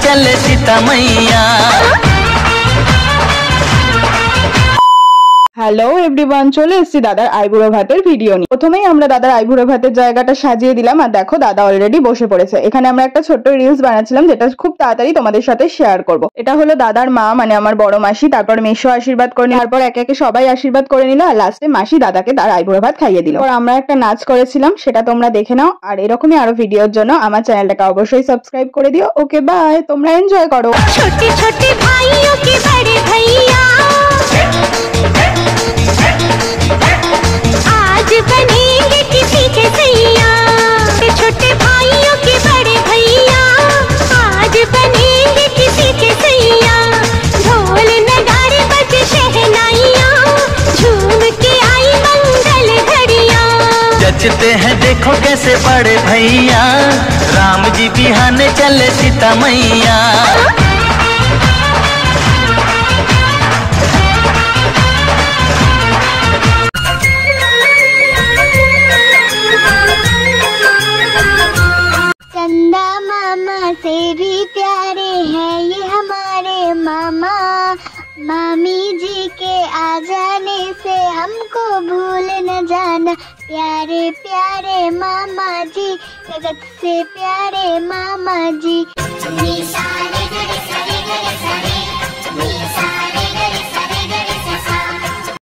चले सीता मैया। Hello everyone, চলে এসেছি দাদার আইবুড়ো ভাতের ভিডিও নিয়ে। প্রথমেই আমরা দাদার আইবুড়ো ভাতের জায়গাটা সাজিয়ে দিলাম, আর দেখো দাদা অলরেডি বসে পড়েছে। এখানে আমরা একটা ছোট্ট রিলস বানাচ্ছিলাম, যেটা খুব তাড়াতাড়ি তোমাদের সাথে শেয়ার করব। এটা হলো দাদার মা, মানে আমার বড় মাসি, তারপর মেশো আশীর্বাদ করে নিল, তারপর একে একে সবাই আশীর্বাদ করে নিল, আর লাস্টে মাসি দাদাকে তার আইবুড়ো ভাত খাইয়ে দিল। আর আমরা একটা নাচ করেছিলাম, সেটা তোমরা দেখে নাও। আর এরকমই আরো ভিডিওর জন্য আমার চ্যানেলটাকে অবশ্যই সাবস্ক্রাইব করে দিও। ওকে বাই, তোমরা এনজয় করো। छोटे छोटे भाइयों के बड़े भैया आज बनेंगे किसी के सैया। छोटे भाइयों के बड़े भैया आज बनेंगे किसी के सैया। ढोल नगाड़े बजे शहनाइयाँ झूम के आई मंगल घड़ियाँ। जचते हैं देखो कैसे बड़े भैया, राम जी बिहाने चले सीता मैया। चंदा मामा से भी प्यारे हैं ये हमारे मामा। मामी जी के आ जाने से हमको भूल न जाना। प्यारे प्यारे मामा जी, जगत से प्यारे मामा जी।